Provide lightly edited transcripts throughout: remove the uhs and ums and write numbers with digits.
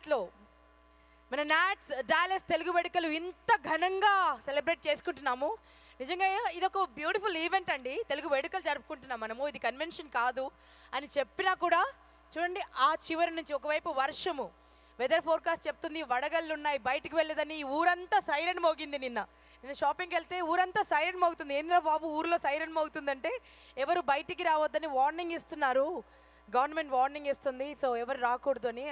డాలస్లో మన డాలస్ తెలుగు వేడుకలు ఇంత ఘనంగా సెలబ్రేట్ చేసుకుంటున్నాము. నిజంగా ఇదొక బ్యూటిఫుల్ ఈవెంట్ అండి. తెలుగు వేడుకలు జరుపుకుంటున్నాం మనము, ఇది కన్వెన్షన్ కాదు అని చెప్పినా కూడా చూడండి, ఆ చివరి నుంచి ఒకవైపు వర్షము, వెదర్ ఫోర్కాస్ట్ చెప్తుంది వడగళ్ళు ఉన్నాయి, బయటికి వెళ్ళేదని ఊరంతా సైరన్ మోగింది. నిన్న షాపింగ్కి వెళ్తే ఊరంతా సైరన్ మోగుతుంది. ఏంద్రా బాబు ఊర్లో సైరన్ మోగుతుందంటే ఎవరు బయటికి రావద్దని వార్నింగ్ ఇస్తున్నారు, గవర్నమెంట్ వార్నింగ్ ఇస్తుంది. సో ఎవరు రాకూడదు అని,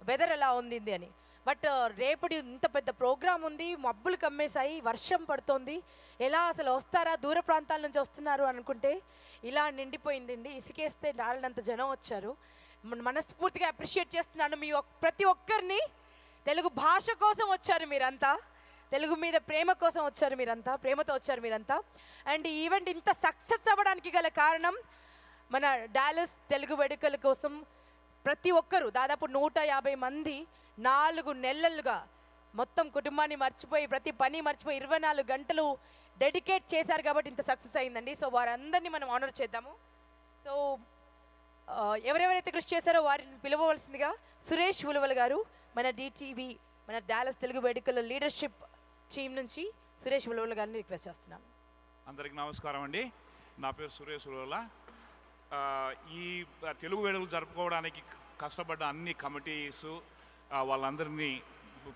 వెదర్ ఎలా ఉంది అని. బట్ రేపటి ఇంత పెద్ద ప్రోగ్రామ్ ఉంది, మబ్బులు కమ్మేశాయి, వర్షం పడుతోంది, ఎలా అసలు వస్తారా, దూర ప్రాంతాల నుంచి వస్తున్నారు అనుకుంటే ఇలా నిండిపోయిందండి. ఇసుకేస్తే రాలినంత జనం వచ్చారు. మనస్ఫూర్తిగా అప్రిషియేట్ చేస్తున్నాను మీ ప్రతి ఒక్కరిని. తెలుగు భాష కోసం వచ్చారు మీరంతా, తెలుగు మీద ప్రేమ కోసం వచ్చారు మీరంతా, ప్రేమతో వచ్చారు మీరంతా. అండ్ ఈ ఈవెంట్ ఇంత సక్సెస్ అవ్వడానికి గల కారణం మన డాలస్ తెలుగు వేడుకల కోసం ప్రతి ఒక్కరు, దాదాపు 150 మంది 4 నెలలుగా మొత్తం కుటుంబాన్ని మర్చిపోయి, ప్రతి పని మర్చిపోయి 24 గంటలు డెడికేట్ చేశారు కాబట్టి ఇంత సక్సెస్ అయిందండి. సో వారందరినీ మనం ఆనర్ చేద్దాము. సో ఎవరెవరైతే కృషి చేశారో వారిని పిలవవలసిందిగా సురేష్ ఉలువల్ గారు, మన DTV మన డాలస్ తెలుగు వేడుకల లీడర్షిప్ టీం నుంచి సురేష్ ఉలువల్ గారిని రిక్వెస్ట్ చేస్తున్నాను. అందరికి నమస్కారం అండి. నా పేరు సురేష్ ఉలువల. ఈ తెలుగు వేడుకలు జరుపుకోవడానికి కష్టపడ్డ అన్ని కమిటీస్ వాళ్ళందరినీ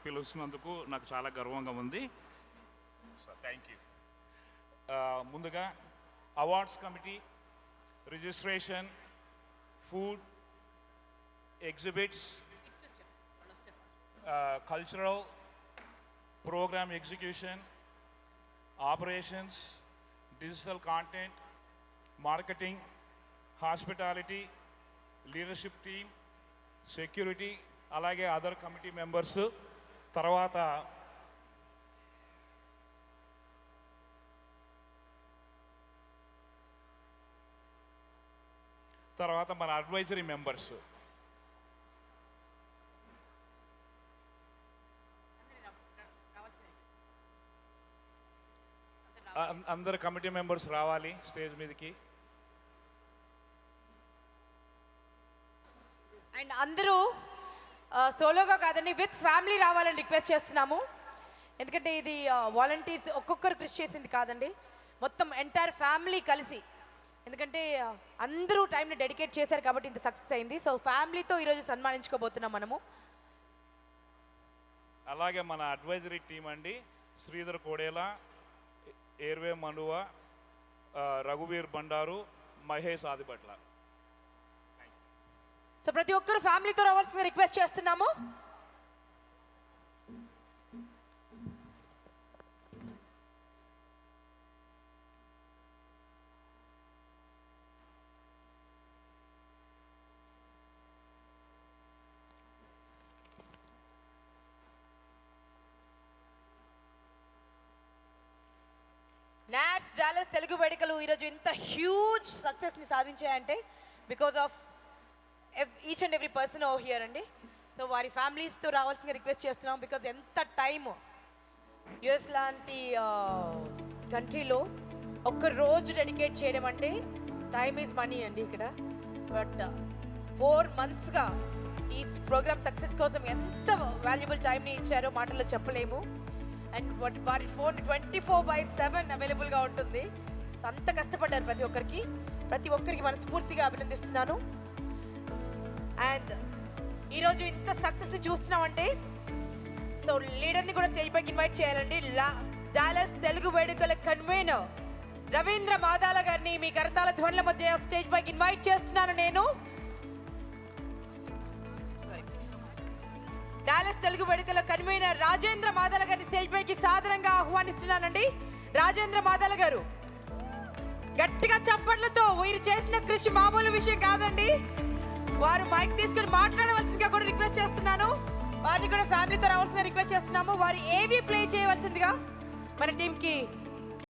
పిలుస్తున్నందుకు నాకు చాలా గర్వంగా ఉంది. Thank you. ముందుగా awards committee, registration, food, exhibits, cultural programme execution, operations, digital content, marketing, hospitality, leadership team, security, అలాగే అదర్ కమిటీ మెంబర్స్, తర్వాత మన అడ్వైజరీ మెంబర్స్, అందరు కమిటీ మెంబర్స్ రావాలి స్టేజ్ మీదకి. అండ్ అందరూ సోలోగా కాదండి, విత్ ఫ్యామిలీ రావాలని రిక్వెస్ట్ చేస్తున్నాము. ఎందుకంటే ఇది వాలంటీర్స్ ఒక్కొక్కరు కృషి చేసింది కాదండి, మొత్తం ఎంటైర్ ఫ్యామిలీ కలిసి, ఎందుకంటే అందరూ టైంని డెడికేట్ చేశారు కాబట్టి ఇంత సక్సెస్ అయింది. సో ఫ్యామిలీతో ఈరోజు సన్మానించుకోబోతున్నాం మనము. అలాగే మన అడ్వైజరీ టీం అండి, శ్రీధర్ కోడేలా, ఏర్వే మనువ, రఘువీర్ బండారు, మహేష్ ఆదిపట్ల. సో ప్రతి ఒక్కరు ఫ్యామిలీతో రావాల్సింది రిక్వెస్ట్ చేస్తున్నాము. డాలస్ తెలుగు వేడుకలు ఈరోజు ఇంత హ్యూజ్ సక్సెస్ని సాధించాయంటే because of each and every person over here అండి. సో వారి ఫ్యామిలీస్తో రావాల్సిందిగా రిక్వెస్ట్ చేస్తున్నాం. బికాజ్ ఎంత టైము, యుఎస్ లాంటి కంట్రీలో ఒక్క రోజు డెడికేట్ చేయడం అంటే టైమ్ ఈజ్ మనీ అండి ఇక్కడ. బట్ 4 monthsగా ఈ ప్రోగ్రామ్ సక్సెస్ కోసం ఎంత వాల్యుబుల్ టైంని ఇచ్చారో మాటల్లో చెప్పలేము. అండ్ వారి ఫోన్ 24/7 అవైలబుల్గా ఉంటుంది. సో అంత కష్టపడ్డారు ప్రతి ఒక్కరికి మనస్ఫూర్తిగా అభినందిస్తున్నాను. అండ్ ఈరోజు ఇంత సక్సెస్ చూస్తున్నామంటే సో లీడర్ని కూడా స్టేజ్ పైకి ఇన్వైట్ చేయాలండి. డాలస్ తెలుగు వేడుకల కన్వీనర్ రవీంద్ర మాదాల గారిని మీ కరతాళ ధ్వనుల మధ్య స్టేజ్ పైకి ఇన్వైట్ చేస్తున్నాను నేను. డాలస్ తెలుగు వేడుకల కన్వీనర్ రాజేంద్ర మాదాల గారిని స్టేజ్ పైకి సాదరంగా ఆహ్వానిస్తున్నానండి. రాజేంద్ర మాదాల గారు, గట్టిగా చప్పట్లతో, వీరు చేసిన కృషి మామూలు విషయం కాదండి. వారు మైక్ తీసుకుని మాట్లాడవలసిందిగా కూడా రిక్వెస్ట్ చేస్తున్నాను. వారిని కూడా ఫ్యామిలీతో రావాల్సిందిగా రిక్వెస్ట్ చేస్తున్నాము. వారి ఏవి ప్లే చేయవలసిందిగా మన టీంకి